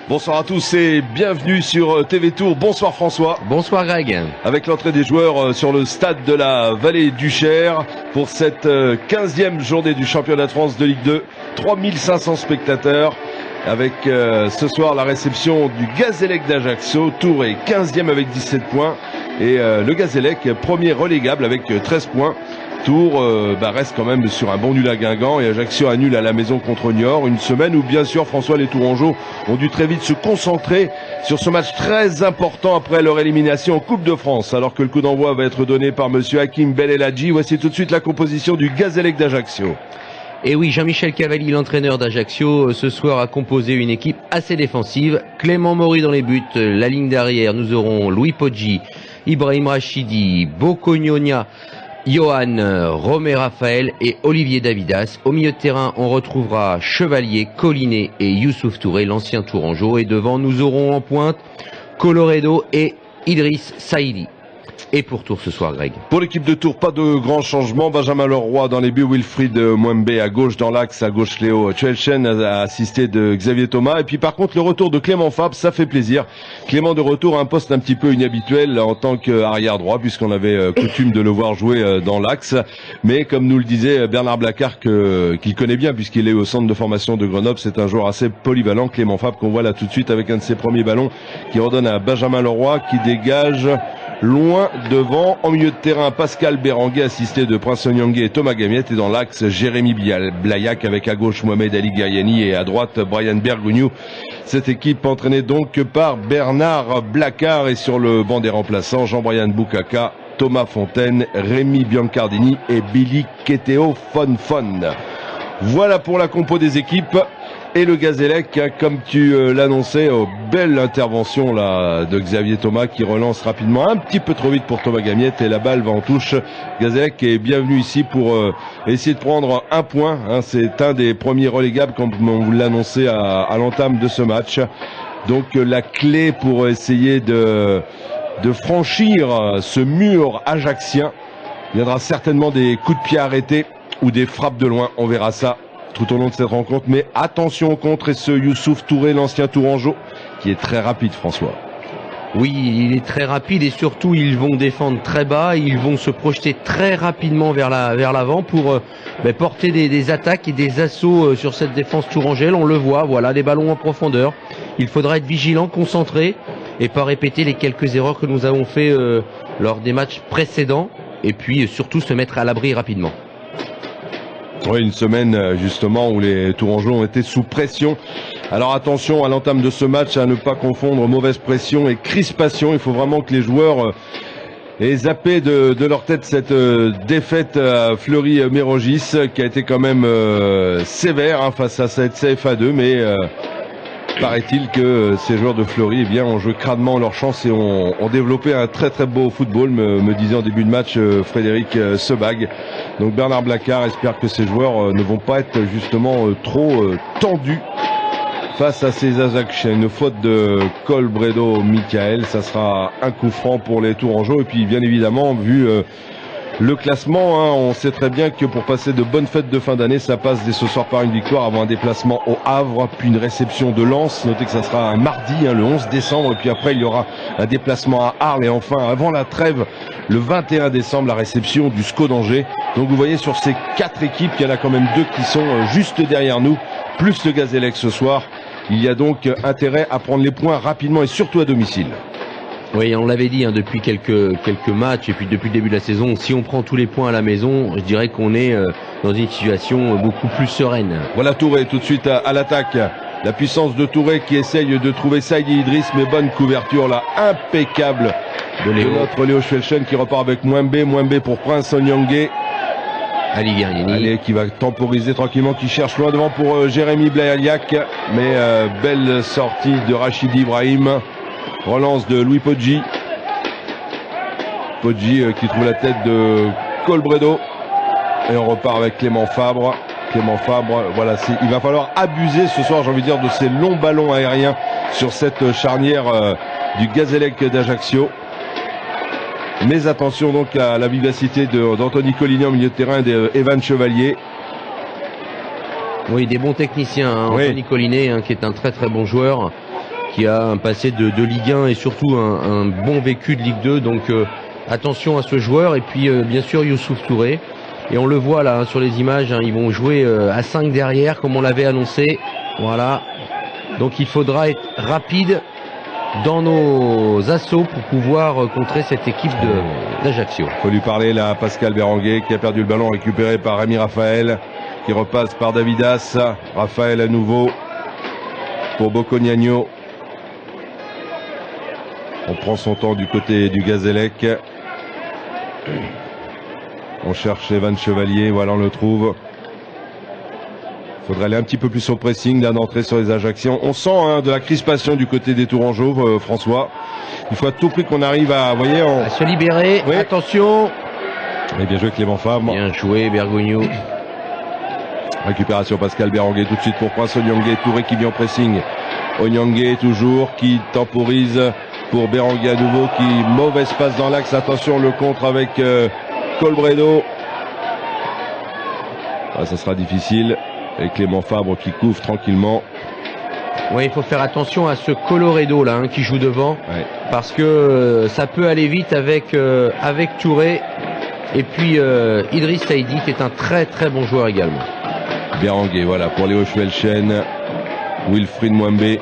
Bonsoir à tous et bienvenue sur TV Tour. Bonsoir François. Bonsoir Greg. Avec l'entrée des joueurs sur le stade de la Vallée du Cher pour cette 15e journée du championnat de France de Ligue 2. 3500 spectateurs avec ce soir la réception du Gazélec d'Ajaccio. Tours est 15e avec 17 points et le Gazélec premier relégable avec 13 points. Tours reste quand même sur un bon nul à Guingamp et Ajaccio a nul à la maison contre Niort. Une semaine où bien sûr François, les Tourangeaux ont dû très vite se concentrer sur ce match très important après leur élimination en Coupe de France. Alors que le coup d'envoi va être donné par monsieur Hakim Belheladji, voici tout de suite la composition du Gazélec d'Ajaccio. Et oui, Jean-Michel Cavalli, l'entraîneur d'Ajaccio, ce soir a composé une équipe assez défensive. Clément Maury dans les buts, la ligne d'arrière, nous aurons Louis Poggi, Ibrahim Rachidi, Boko Gnonia, Johan Romé Raphaël et Olivier Davidas. Au milieu de terrain, on retrouvera Chevalier, Collinet et Youssouf Touré, l'ancien Tourangeau. Et devant, nous aurons en pointe Coloredo et Idriss Saïdi. Et pour Tours ce soir, Greg. Pour l'équipe de Tours, pas de grands changements. Benjamin Leroy dans les buts, Wilfried Mwembe à gauche dans l'axe, à gauche Léo Tchelchen assisté de Xavier Thomas. Et puis par contre le retour de Clément Fabre, ça fait plaisir. Clément de retour à un poste un petit peu inhabituel en tant qu'arrière droit puisqu'on avait coutume de le voir jouer dans l'axe. Mais comme nous le disait Bernard Blacard qu'il connaît bien puisqu'il est au centre de formation de Grenoble, c'est un joueur assez polyvalent, Clément Fabre, qu'on voit là tout de suite avec un de ses premiers ballons qui redonne à Benjamin Leroy qui dégage loin devant. En milieu de terrain, Pascal Béranguet assisté de Prince Onyangé et Thomas Gamiette, et dans l'axe Jérémy Blaillac avec à gauche Mohamed Ali Gariani et à droite Brian Bergogneau. Cette équipe entraînée donc par Bernard Blacard, et sur le banc des remplaçants Jean-Brian Boukaka, Thomas Fontaine, Rémi Biancardini et Billy Keteo Fonfon. Voilà pour la compo des équipes. Et le Gazélec, comme tu l'annonçais, belle intervention là de Xavier Thomas qui relance rapidement, un petit peu trop vite pour Thomas Gamiette, et la balle va en touche. Gazélec est bienvenu ici pour essayer de prendre un point. C'est un des premiers relégables comme on vous l'annonçait à l'entame de ce match. Donc la clé pour essayer de franchir ce mur ajaccien viendra certainement des coups de pied arrêtés ou des frappes de loin. On verra ça tout au long de cette rencontre, mais attention au contre, et ce Youssouf Touré, l'ancien Tourangeau, qui est très rapide, François. Oui, il est très rapide, et surtout ils vont défendre très bas, ils vont se projeter très rapidement vers l'avant pour porter des attaques et des assauts sur cette défense tourangelle. On le voit, voilà, des ballons en profondeur. Il faudra être vigilant, concentré, et pas répéter les quelques erreurs que nous avons fait lors des matchs précédents, et puis surtout se mettre à l'abri rapidement. Oui, une semaine justement où les Tourangeaux ont été sous pression. Alors attention à l'entame de ce match à ne pas confondre mauvaise pression et crispation. Il faut vraiment que les joueurs aient zappé de leur tête cette défaite à Fleury-Mérogis qui a été quand même sévère face à cette CFA2, mais paraît-il que ces joueurs de Fleury ont joué crânement leur chance et ont développé un très très beau football, me disait en début de match Frédéric Sebag. Donc Bernard Blacard espère que ces joueurs ne vont pas être justement trop tendus face à ces Ajacciens. Une faute de Colbredo Michael, ça sera un coup franc pour les Tourangeaux. Et puis bien évidemment, vu le classement, on sait très bien que pour passer de bonnes fêtes de fin d'année, ça passe dès ce soir par une victoire avant un déplacement au Havre, puis une réception de Lens. Notez que ça sera un mardi, le 11 décembre, et puis après il y aura un déplacement à Arles, et enfin avant la trêve, le 21 décembre, la réception du SCO d'Angers. Donc vous voyez, sur ces 4 équipes, il y en a quand même 2 qui sont juste derrière nous, plus le Gazélec ce soir. Il y a donc intérêt à prendre les points rapidement et surtout à domicile. Oui, on l'avait dit depuis quelques matchs, et puis depuis le début de la saison, si on prend tous les points à la maison, je dirais qu'on est dans une situation beaucoup plus sereine. Voilà Touré tout de suite à l'attaque. La puissance de Touré qui essaye de trouver Saïdi Idriss, mais bonne couverture là, impeccable de notre Léo Tchelchen qui repart avec Mwembe pour Prince Onyangé. Ali Gariani. Allez, qui va temporiser tranquillement, qui cherche loin devant pour Jérémy Blaillac, mais belle sortie de Rachidi Ibrahim. Relance de Louis Poggi. Poggi qui trouve la tête de Colbredo. Et on repart avec Clément Fabre. Clément Fabre, voilà, il va falloir abuser ce soir, j'ai envie de dire, de ces longs ballons aériens sur cette charnière du Gazélec d'Ajaccio. Mais attention donc à la vivacité d'Anthony Colligny en milieu de terrain et d'Evan Chevalier. Oui, des bons techniciens, hein. Oui. Anthony Colligny, hein, qui est un très très bon joueur, qui a un passé de Ligue 1 et surtout un bon vécu de Ligue 2, donc attention à ce joueur. Et puis bien sûr Youssouf Touré. Et on le voit là, hein, sur les images, hein, ils vont jouer à 5 derrière comme on l'avait annoncé. Voilà. Donc il faudra être rapide dans nos assauts pour pouvoir contrer cette équipe d'Ajaccio. Il faut lui parler là, Pascal Berenguer qui a perdu le ballon, récupéré par Rémi Raphaël, qui repasse par Davidas. Raphaël à nouveau pour Bocognagno. On prend son temps du côté du Gazélec. On cherche Evan Chevalier, voilà, on le trouve. Faudrait aller un petit peu plus au pressing là d'entrer sur les Ajacciens. On sent de la crispation du côté des Tourangeaux, François. Il faut à tout prix qu'on arrive à, voyez, À se libérer, oui. Attention. Et bien joué Clément Fabre. Bien joué Bergogneau. Récupération Pascal Berenguer tout de suite pour Prince Onyangé. Touré qui vient en pressing. Onyangé toujours qui temporise pour Berenguer à nouveau, qui mauvaise passe dans l'axe. Attention le contre avec Colbredo. Ah, ça sera difficile. Et Clément Fabre qui couvre tranquillement. Oui, il faut faire attention à ce Colloredo là, hein, qui joue devant, Ouais. parce que ça peut aller vite avec Touré et puis Idriss Saïdi qui est un très très bon joueur également. Berenguer, voilà, pour Léo Schwelchen. Wilfried Mwembe.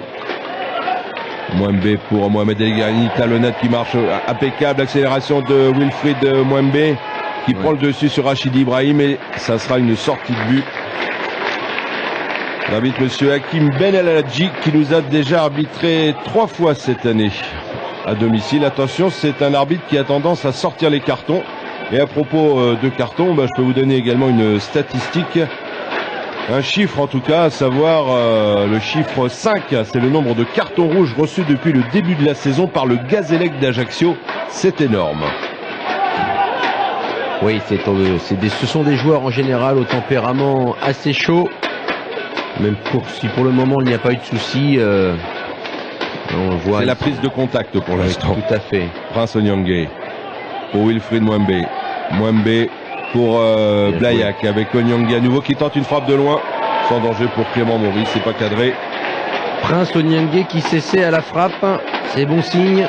Mwembe pour Mohamed El Ghani. Talonnade qui marche impeccable. Accélération de Wilfried Mwembe qui prend le dessus sur Rachidi Ibrahim et ça sera une sortie de but. L'arbitre monsieur Hakim Ben El Hadji qui nous a déjà arbitré 3 fois cette année à domicile. Attention, c'est un arbitre qui a tendance à sortir les cartons. Et à propos de cartons, je peux vous donner également une statistique. Un chiffre en tout cas, à savoir le chiffre 5, c'est le nombre de cartons rouges reçus depuis le début de la saison par le Gazélec d'Ajaccio. C'est énorme. Oui, ce sont des joueurs en général au tempérament assez chaud. Même si pour le moment il n'y a pas eu de souci, on voit. C'est la prise de contact pour l'instant. Tout à fait. Prince Onyangé pour Wilfried Mwembe. Mwembe pour Blaillac avec Onyangé à nouveau qui tente une frappe de loin. Sans danger pour Clément Maurice, c'est pas cadré. Prince Onyangé qui s'essaie à la frappe, c'est bon signe.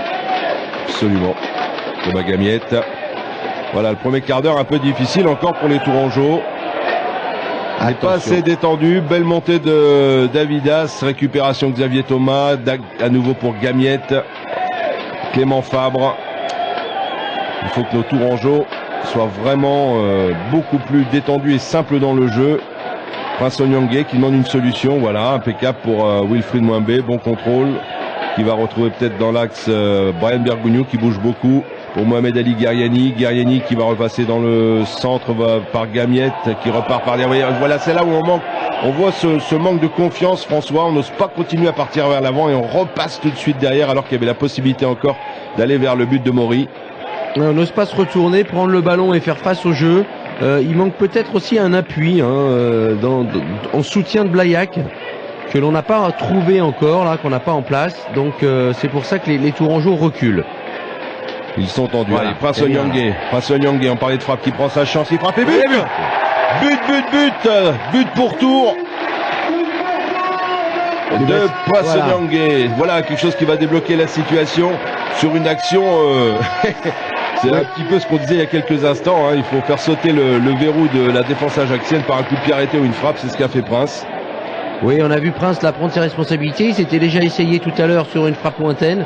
Absolument. Thomas Gamiette. Voilà, le premier quart d'heure un peu difficile encore pour les Tourangeaux. n'est pas assez détendu. Belle montée de Davidas. Récupération Xavier Thomas. À nouveau pour Gamiette. Clément Fabre. Il faut que nos Tourangeaux soient vraiment beaucoup plus détendus et simples dans le jeu. Prince Onyangé qui demande une solution. Voilà, impeccable pour Wilfried Mwembe. Bon contrôle. Qui va retrouver peut-être dans l'axe Brian Bergogneau qui bouge beaucoup. Pour Mohamed Ali Guerriani. Guerriani qui va repasser dans le centre par Gamiette qui repart par derrière. Voilà, c'est là où on voit ce manque de confiance, François. On n'ose pas continuer à partir vers l'avant et on repasse tout de suite derrière alors qu'il y avait la possibilité encore d'aller vers le but de Maury. On n'ose pas se retourner, prendre le ballon et faire face au jeu. Il manque peut-être aussi un appui en soutien de Blaillac que l'on n'a pas trouvé encore, là, qu'on n'a pas en place. Donc c'est pour ça que les Tourangeaux reculent. Ils sont tendus. Voilà, allez, Prince Onyangé, on parlait de frappe qui prend sa chance, il frappe et but. But pour Tours. De Prince Onyangé. Voilà quelque chose qui va débloquer la situation sur une action. C'est un petit peu ce qu'on disait il y a quelques instants. Il faut faire sauter le verrou de la défense ajaxienne par un coup de pied arrêté ou une frappe. C'est ce qu'a fait Prince. Oui, on a vu Prince là prendre ses responsabilités. Il s'était déjà essayé tout à l'heure sur une frappe lointaine.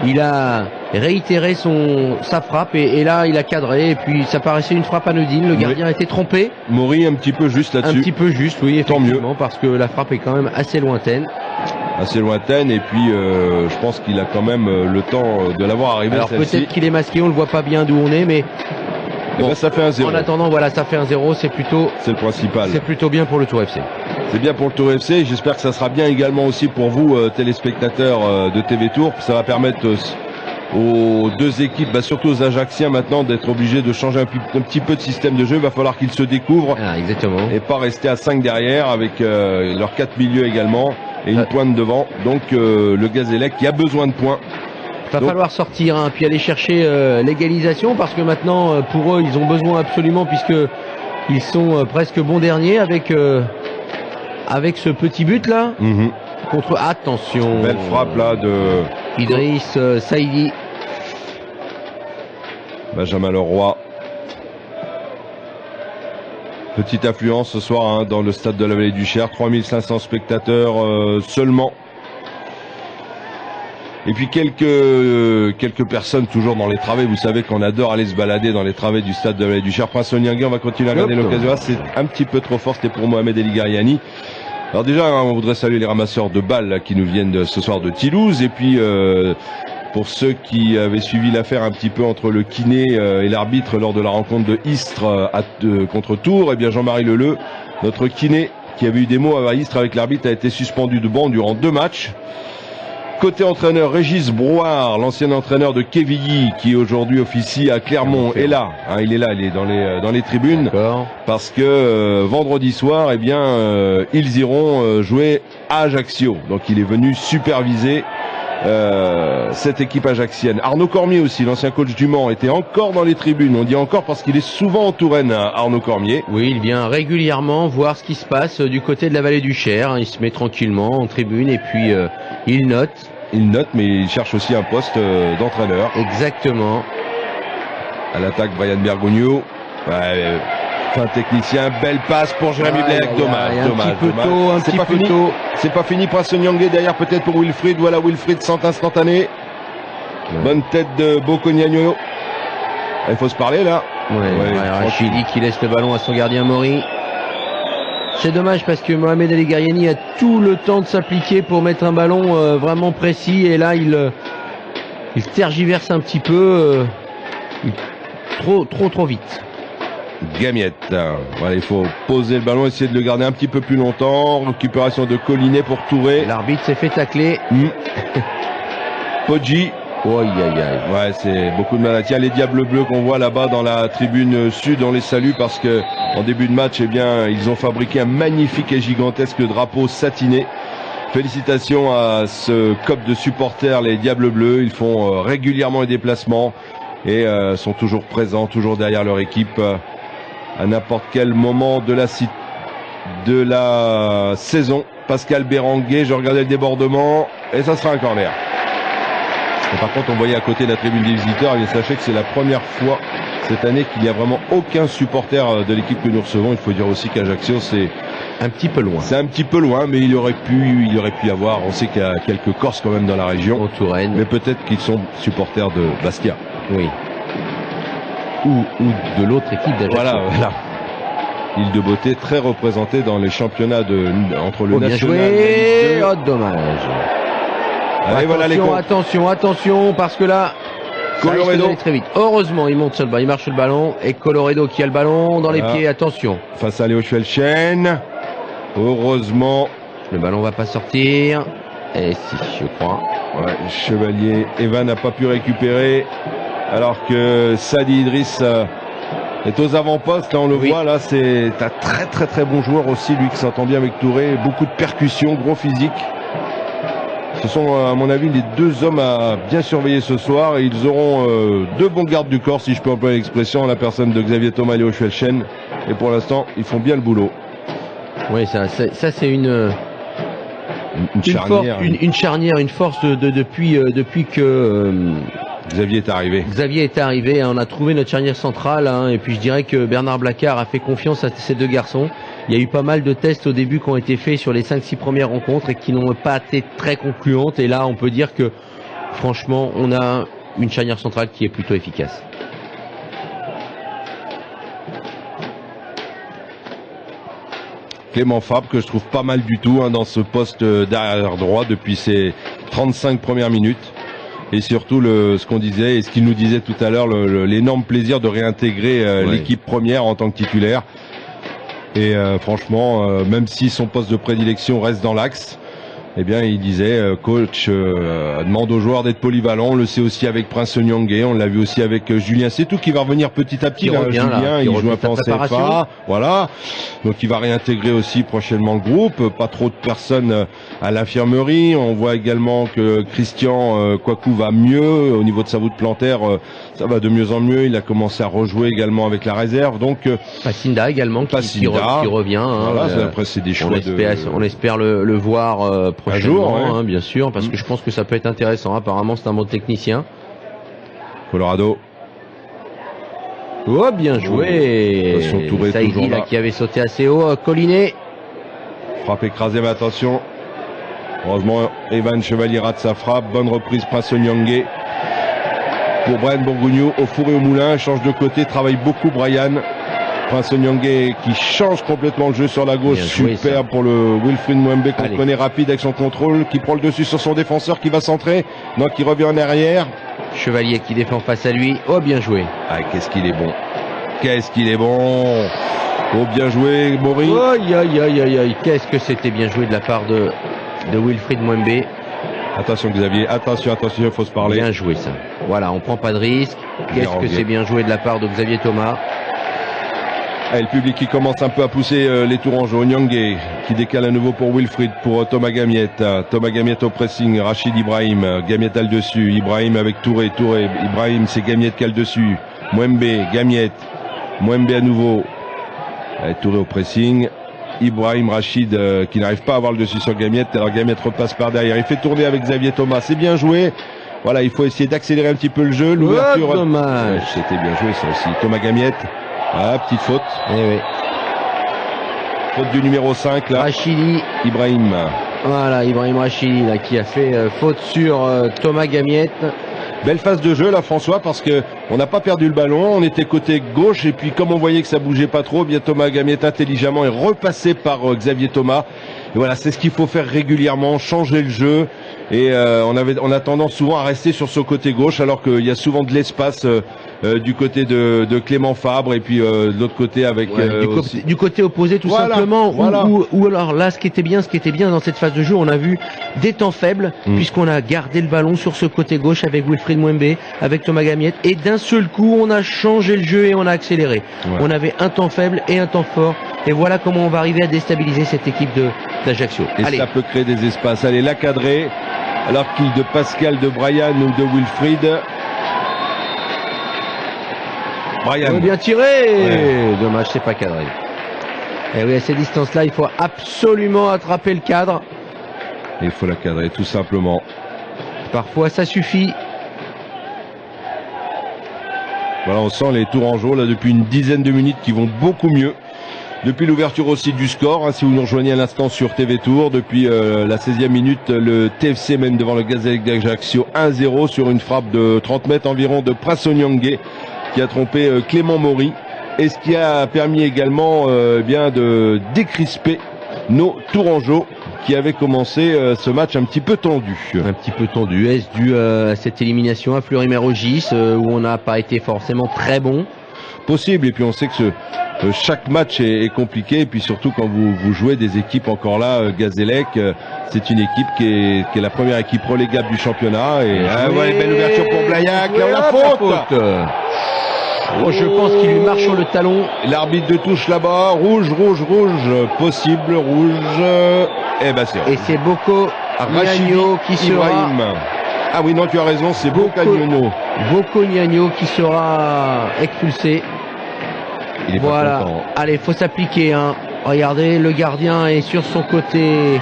Il a réitéré sa frappe et là il a cadré et puis ça paraissait une frappe anodine. Le gardien a été trompé. Maury un petit peu juste là-dessus. Un petit peu juste, oui, effectivement. Tant mieux. Parce que la frappe est quand même assez lointaine. Assez lointaine et puis je pense qu'il a quand même le temps de l'avoir arrivé. Alors peut-être qu'il est masqué, on le voit pas bien d'où on est, mais bon, ça fait un 0. En attendant, voilà, ça fait un 0, c'est le principal. C'est plutôt bien pour le Tour FC. C'est bien pour le Tour FC. J'espère que ça sera bien également aussi pour vous, téléspectateurs de TV Tour. Ça va permettre aux deux équipes, surtout aux Ajacciens maintenant, d'être obligés de changer un petit peu de système de jeu. Il va falloir qu'ils se découvrent exactement. Et pas rester à 5 derrière avec leurs 4 milieux également et une pointe devant. Donc le Gazélec qui a besoin de points. Il va falloir sortir, puis aller chercher l'égalisation, parce que maintenant pour eux ils ont besoin absolument, puisque ils sont presque bons derniers avec ce petit but là. Contre, attention, belle frappe là de Idriss Saïdi. Benjamin Leroy. Petite affluence ce soir dans le stade de la Vallée du Cher, 3500 spectateurs seulement. Et puis quelques personnes toujours dans les travées. Vous savez qu'on adore aller se balader dans les travées du stade de la Vallée du Cher. Prince Onyangui, on va continuer à regarder l'occasion. C'est un petit peu trop fort, c'était pour Mohamed El Gariani. Alors déjà, on voudrait saluer les ramasseurs de balles là, qui nous viennent ce soir de Toulouse. Et puis pour ceux qui avaient suivi l'affaire un petit peu entre le kiné et l'arbitre lors de la rencontre de Istres contre Tours, eh bien Jean-Marie Leleu, notre kiné qui avait eu des mots à Istres avec l'arbitre, a été suspendu de banc durant 2 matchs. Côté entraîneur, Régis Brouard, l'ancien entraîneur de Quevilly, qui aujourd'hui officie à Clermont, est là. Il est là, il est dans les tribunes. Parce que vendredi soir, eh bien, ils iront jouer à Ajaccio. Donc il est venu superviser cette équipe ajaxienne. Arnaud Cormier aussi, l'ancien coach du Mans, était encore dans les tribunes. On dit encore parce qu'il est souvent en Touraine, Arnaud Cormier. Oui, il vient régulièrement voir ce qui se passe du côté de la vallée du Cher. Il se met tranquillement en tribune et puis il note. Il note, mais il cherche aussi un poste d'entraîneur. Exactement. À l'attaque, Brian Bergogneau. Fin technicien, belle passe pour Jérémy Blake. Dommage. Un petit peu tôt. C'est pas fini. Prince Onyangui derrière peut-être pour Wilfried. Voilà Wilfried, centre instantané. Bonne tête de Bocognagnolo. Il faut se parler là. Rachidi qui laisse le ballon à son gardien Maury. C'est dommage parce que Mohamed El Gariani a tout le temps de s'appliquer pour mettre un ballon vraiment précis, et là il tergiverse un petit peu trop vite. Gamiette. Voilà, il faut poser le ballon, essayer de le garder un petit peu plus longtemps. Récupération de Collinet pour Touré. L'arbitre s'est fait tacler. Poggi. Ouais, c'est beaucoup de mal. Tiens, les Diables Bleus qu'on voit là-bas dans la tribune sud, on les salue parce que en début de match, eh bien, ils ont fabriqué un magnifique et gigantesque drapeau satiné. Félicitations à ce COP de supporters, les Diables Bleus. Ils font régulièrement les déplacements et sont toujours présents, toujours derrière leur équipe à n'importe quel moment de la saison. Pascal Béranguet, je regardais le débordement et ça sera un corner. Et par contre, on voyait à côté de la tribune des visiteurs, et sachez que c'est la première fois cette année qu'il n'y a vraiment aucun supporter de l'équipe que nous recevons. Il faut dire aussi qu'Ajaccio, c'est un petit peu loin. C'est un petit peu loin, mais il aurait pu y avoir. On sait qu'il y a quelques Corses quand même dans la région. En Touraine. Mais peut-être qu'ils sont supporters de Bastia. Oui. Ou de l'autre équipe d'Ajaccio. Voilà. Île de Beauté, très représentée dans les championnats entre le national et le dommage. Allez, attention, parce que là, Coloredo très vite. Heureusement, il monte sur le ballon, il marche le ballon, et Coloredo qui a le ballon dans les pieds, attention. Face à Léo Schwelchen. Heureusement. Le ballon va pas sortir. Et si, je crois. Ouais, Chevalier. Evan n'a pas pu récupérer. Alors que Sadi Idriss est aux avant-postes. Là, on le voit, là, c'est un très très très bon joueur aussi, lui qui s'entend bien avec Touré. Beaucoup de percussions, gros physique. Ce sont, à mon avis, les deux hommes à bien surveiller ce soir. Et ils auront deux bons gardes du corps, si je peux employer l'expression, la personne de Xavier Thomas et Léo Schwelchen. Et pour l'instant, ils font bien le boulot. Oui, ça c'est une charnière, une force depuis que Xavier est arrivé. On a trouvé notre charnière centrale, et puis je dirais que Bernard Blacard a fait confiance à ces deux garçons. Il y a eu pas mal de tests au début qui ont été faits sur les 5-6 premières rencontres et qui n'ont pas été très concluantes. Et là, on peut dire que, franchement, on a une charnière centrale qui est plutôt efficace. Clément Fabre, que je trouve pas mal du tout dans ce poste d'arrière droit depuis ses 35 premières minutes. Et surtout ce qu'on disait et ce qu'il nous disait tout à l'heure, l'énorme plaisir de réintégrer l'équipe première en tant que titulaire. Et franchement, même si son poste de prédilection reste dans l'axe, eh bien, il disait, coach demande aux joueurs d'être polyvalents. On le sait aussi avec Prince Nyangé, on l'a vu aussi avec Julien Setou qui va revenir petit à petit. Là, Julien, il joue un peu en CFA, voilà. Donc il va réintégrer aussi prochainement le groupe. Pas trop de personnes à l'infirmerie. On voit également que Christian Kouakou va mieux au niveau de sa voûte plantaire. Ça va de mieux en mieux. Il a commencé à rejouer également avec la réserve. Donc Pacinda également qui revient. Hein, voilà, après c'est des choix. On espère le voir prochainement, jour, ouais. Hein, bien sûr, parce que je pense que ça peut être intéressant. Apparemment, c'est un bon technicien. Colorado. Oh, bien joué. Saïdi là qui avait sauté assez haut. Collinet. Frappe écrasée, mais attention. Heureusement, Evan Chevalier rate sa frappe. Bonne reprise, Prince Nyangé. Pour Brian Bourgougnou, au four et au moulin, change de côté, travaille beaucoup Brian. Prince Nyangé qui change complètement le jeu sur la gauche, super pour le Wilfried Mwembe qu'on connaît rapide avec son contrôle, qui prend le dessus sur son défenseur, qui va centrer, donc il revient en arrière. Chevalier qui défend face à lui, oh bien joué. Ah qu'est-ce qu'il est bon, qu'est-ce qu'il est bon. Oh bien joué Maury. Aïe aïe aïe aïe aïe, qu'est-ce que c'était bien joué de la part de Wilfried Mwembe. Attention Xavier, attention, il faut se parler. Bien joué ça. Voilà, on prend pas de risque. Qu'est-ce que c'est bien joué de la part de Xavier Thomas. Et le public qui commence un peu à pousser les Tourangeaux. Nyangé qui décale à nouveau pour Wilfried, pour Thomas Gamiette. Thomas Gamiette au pressing, Rachid Ibrahim. Gamiette a le dessus, Ibrahim avec Touré. Ibrahim, c'est Gamiette qui a le dessus. Mwembe, Gamiette. Mwembe à nouveau. Et Touré au pressing. Ibrahim Rachid qui n'arrive pas à avoir le dessus sur Gamiette. Alors Gamiette repasse par derrière. Il fait tourner avec Xavier Thomas. C'est bien joué. Voilà, il faut essayer d'accélérer un petit peu le jeu. L'ouverture. Oh, dommage. C'était bien joué ça aussi. Thomas Gamiette. Ah, petite faute. Oui. Faute du numéro 5 là. Rachidi. Ibrahim. Voilà, Ibrahim Rachidi là qui a fait faute sur Thomas Gamiette. Belle phase de jeu là François, parce que on n'a pas perdu le ballon, on était côté gauche et puis comme on voyait que ça bougeait pas trop, bien Thomas Gamiette intelligemment est repassé par Xavier Thomas. Et voilà, c'est ce qu'il faut faire régulièrement, changer le jeu. Et on a tendance souvent à rester sur ce côté gauche alors qu'il y a souvent de l'espace du côté de Clément Fabre et puis de l'autre côté avec du côté opposé tout simplement. Voilà. Ou alors là ce qui était bien dans cette phase de jeu, on a vu des temps faibles puisqu'on a gardé le ballon sur ce côté gauche avec Wilfried Mwembe, avec Thomas Gamiette, et d'un seul coup on a changé le jeu et on a accéléré. On avait un temps faible et un temps fort, et voilà comment on va arriver à déstabiliser cette équipe d'Ajaccio. Et ça peut créer des espaces. Allez, la cadrer. Alors qu'il de Pascal, de Brian ou de Wilfried. Brian. Bien tiré. Ouais. Dommage, c'est pas cadré. Et oui, à ces distances-là, il faut absolument attraper le cadre. Il faut la cadrer, tout simplement. Parfois, ça suffit. Voilà, on sent les Tourangeaux là depuis une dizaine de minutes qui vont beaucoup mieux. Depuis l'ouverture aussi du score, si vous nous rejoignez à l'instant sur TV Tour, depuis la 16e minute, le TFC mène devant le Gazélec d'Ajaccio 1-0 sur une frappe de 30 mètres environ de Prince Nyangé qui a trompé Clément Maury, et ce qui a permis également bien de décrisper nos Tourangeaux qui avaient commencé ce match un petit peu tendu. Un petit peu tendu. Est-ce dû à cette élimination à Fleury-Mérogis où on n'a pas été forcément très bon? Possible, et puis on sait que chaque match est compliqué, et puis surtout quand vous jouez des équipes encore là, Gazélec, c'est une équipe qui est la première équipe relégable du championnat. Et belle ouverture pour Blaillac, là on la faute. Oh, je pense qu'il lui marche sur le talon. L'arbitre de touche là-bas, rouge, possible, rouge. Et c'est Boko Niagno qui sera. Ah oui, non, tu as raison, c'est Boko Niagno qui sera expulsé. Il est voilà. Pas content. Allez, faut s'appliquer. Hein. Regardez, le gardien est sur son côté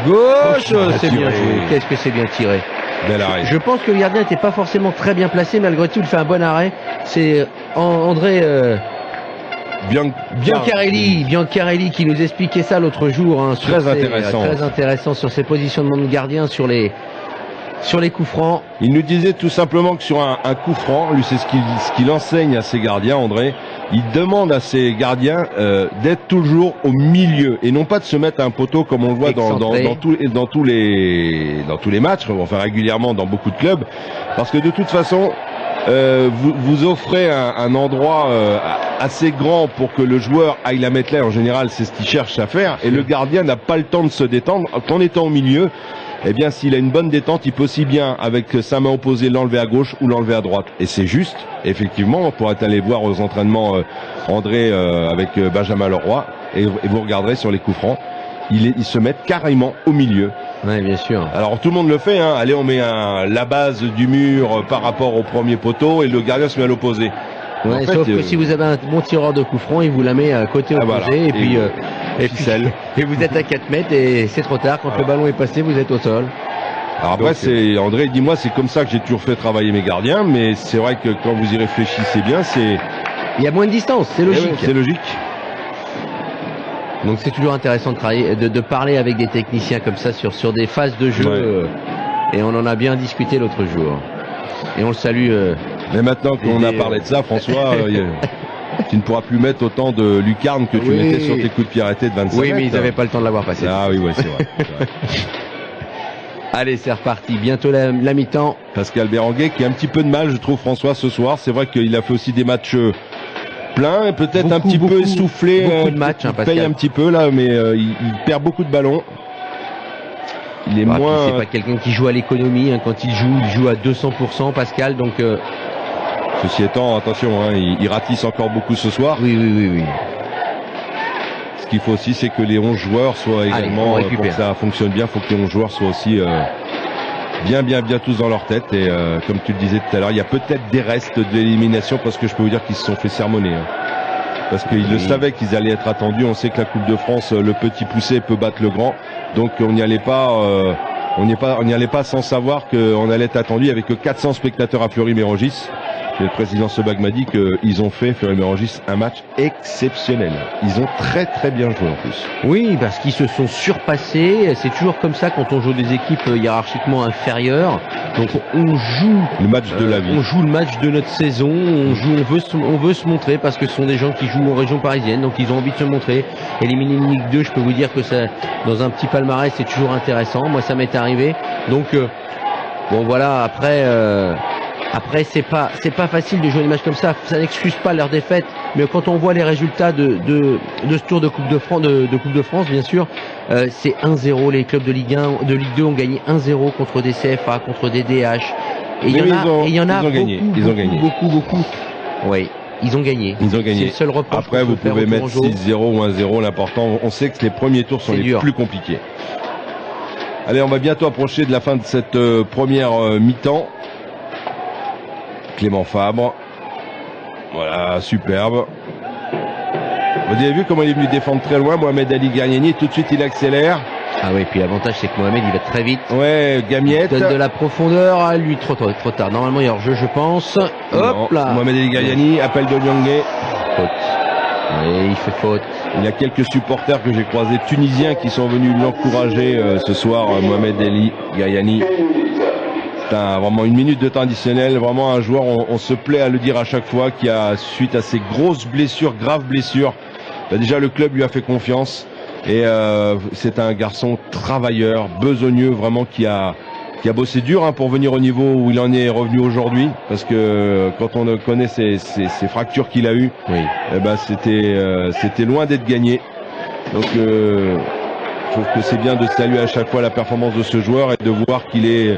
gauche. C'est bien joué. Qu'est-ce que c'est bien tiré. Bel arrêt. Je pense que le gardien n'était pas forcément très bien placé. Malgré tout, il fait un bon arrêt. C'est André Biancarelli qui nous expliquait ça l'autre jour. Hein, très intéressant sur ses positionnements de gardien sur les coups francs. Il nous disait tout simplement que sur un coup franc, lui c'est ce qu'il enseigne à ses gardiens, André, il demande à ses gardiens d'être toujours au milieu et non pas de se mettre à un poteau comme on le voit dans tous les matchs, enfin régulièrement dans beaucoup de clubs, parce que de toute façon, vous offrez un endroit assez grand pour que le joueur aille la mettre là. En général, c'est ce qu'il cherche à faire. Et le gardien n'a pas le temps de se détendre. En étant au milieu, eh bien, s'il a une bonne détente, il peut aussi bien, avec sa main opposée, l'enlever à gauche ou l'enlever à droite. Et c'est juste, effectivement, on pourrait aller voir aux entraînements André avec Benjamin Leroy, et vous regarderez sur les coups francs, ils se mettent carrément au milieu. Oui, bien sûr. Alors tout le monde le fait, hein. Allez, on met la base du mur par rapport au premier poteau et le gardien se met à l'opposé. Ouais, en fait, sauf que si vous avez un bon tireur de coup franc, il vous la met à côté opposé, voilà. et puis ficelle. Et vous êtes à 4 mètres et c'est trop tard. Quand le ballon est passé, vous êtes au sol. Alors après, c'est André, dis-moi, c'est comme ça que j'ai toujours fait travailler mes gardiens, mais c'est vrai que quand vous y réfléchissez bien, il y a moins de distance, c'est logique. Ouais, c'est logique. Donc c'est toujours intéressant de travailler, de parler avec des techniciens comme ça sur des phases de jeu. Et on en a bien discuté l'autre jour. Et on le salue. Mais maintenant qu'on a parlé de ça, François, tu ne pourras plus mettre autant de lucarnes que tu mettais sur tes coups de pied arrêtés de 25 mètres. Oui, mais ils n'avaient pas le temps de l'avoir passé. Ah oui, c'est vrai. Allez, c'est reparti. Bientôt la mi-temps. Pascal Béranguet qui a un petit peu de mal, je trouve, François, ce soir. C'est vrai qu'il a fait aussi des matchs pleins et peut-être un petit peu essoufflé. Beaucoup de matchs, il paye un petit peu là, mais il perd beaucoup de ballons. Il est moins. C'est pas quelqu'un qui joue à l'économie. Hein. Quand il joue à 200%, Pascal. Donc. Ceci étant, attention, hein, il ratisse encore beaucoup ce soir. Oui. Ce qu'il faut aussi, c'est que les 11 joueurs soient également, pour que ça fonctionne bien, il faut que les 11 joueurs soient aussi bien tous dans leur tête. Et comme tu le disais tout à l'heure, il y a peut-être des restes de l'élimination parce que je peux vous dire qu'ils se sont fait sermonner. Hein. Parce qu'ils le savaient qu'ils allaient être attendus. On sait que la Coupe de France, le petit poussé peut battre le grand. Donc on n'y allait pas. On n'y allait pas sans savoir qu'on allait être attendu. Il n'y avait que 400 spectateurs à Fleury-Mérogis. Et le président Sebag m'a dit qu'ils ont fait, Fleury-Mérogis, un match exceptionnel. Ils ont très bien joué en plus. Oui, parce qu'ils se sont surpassés. C'est toujours comme ça quand on joue des équipes hiérarchiquement inférieures. Donc on joue le match de la vie. On joue le match de notre saison. On veut se montrer parce que ce sont des gens qui jouent en région parisienne. Donc ils ont envie de se montrer. Éliminer une Ligue 2, je peux vous dire que ça, dans un petit palmarès, c'est toujours intéressant. Moi, ça m'est arrivé. Donc bon voilà. Après, c'est pas facile de jouer des matchs comme ça. Ça n'excuse pas leur défaite, mais quand on voit les résultats de ce tour de Coupe de France, bien sûr, c'est 1-0. Les clubs de Ligue 1, de Ligue 2 ont gagné 1-0 contre des CFA, contre des DH. Et il y en a beaucoup. Oui, ils ont gagné. C'est le seul reproche. Après, vous pouvez mettre 6-0 ou 1-0. L'important, on sait que les premiers tours sont les plus compliqués. Allez, on va bientôt approcher de la fin de cette première mi-temps. Clément Fabre, voilà, superbe. Vous avez vu comment il est venu défendre très loin, Mohamed Ali Gariani, tout de suite il accélère. Ah oui, puis l'avantage c'est que Mohamed il va très vite. Ouais, Gamiette. Il donne de la profondeur à lui, trop tard. Normalement il y a hors-jeu, je pense. Hop là. Mohamed Ali Gariani, appel de Nyangé. Faute. Oui, il fait faute. Il y a quelques supporters que j'ai croisés tunisiens qui sont venus l'encourager ce soir, Mohamed Ali Gariani. Vraiment une minute de temps additionnel, vraiment un joueur, on se plaît à le dire à chaque fois, qui a, suite à ses grosses blessures, graves blessures, déjà le club lui a fait confiance et c'est un garçon travailleur, besogneux, vraiment qui a bossé dur pour venir au niveau où il en est revenu aujourd'hui, parce que quand on connaît ces fractures qu'il a eues, c'était loin d'être gagné. Donc je trouve que c'est bien de saluer à chaque fois la performance de ce joueur et de voir qu'il est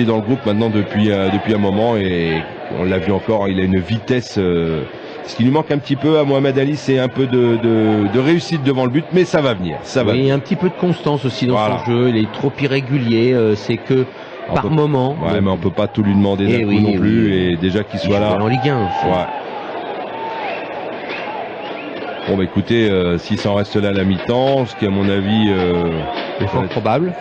dans le groupe maintenant depuis un moment, et on l'a vu encore, il a une vitesse. Ce qui lui manque un petit peu à Mohamed Ali, c'est un peu de réussite devant le but, mais ça va venir. Il y a un petit peu de constance aussi dans son jeu, il est trop irrégulier, c'est que par moment. Ouais, mais on peut pas tout lui demander d'un coup non plus, et déjà qu'il soit là. En Ligue 1. Ouais. Bon écoutez, s'il s'en reste là à la mi-temps, ce qui à mon avis est fort probable.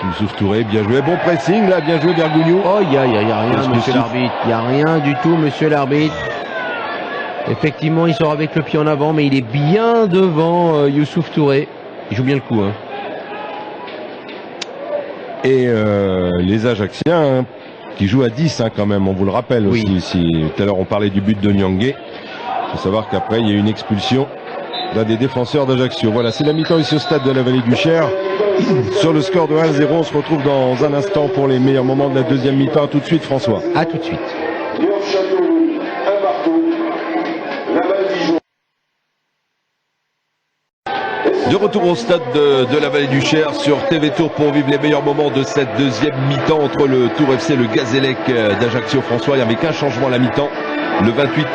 Youssouf Touré, bien joué, bon pressing là, bien joué Bergougnou. Oh, il y a rien, monsieur l'arbitre, il n'y a rien du tout, monsieur l'arbitre. Effectivement, il sort avec le pied en avant, mais il est bien devant Youssouf Touré. Il joue bien le coup. Et les Ajacciens, qui jouent à 10 quand même, on vous le rappelle aussi. Tout à l'heure on parlait du but de Nyangé. Il faut savoir qu'après il y a eu une expulsion d'un des défenseurs d'Ajaccio. Voilà, c'est la mi-temps ici au stade de la Vallée du Cher. sur le score de 1-0. On se retrouve dans un instant pour les meilleurs moments de la deuxième mi-temps. À tout de suite, François. À tout de suite. De retour au stade de la Vallée du Cher sur TV Tour pour vivre les meilleurs moments de cette deuxième mi-temps entre le Tour FC et le Gazélec d'Ajaccio. François, il n'y avait qu'un changement à la mi-temps. Le 28,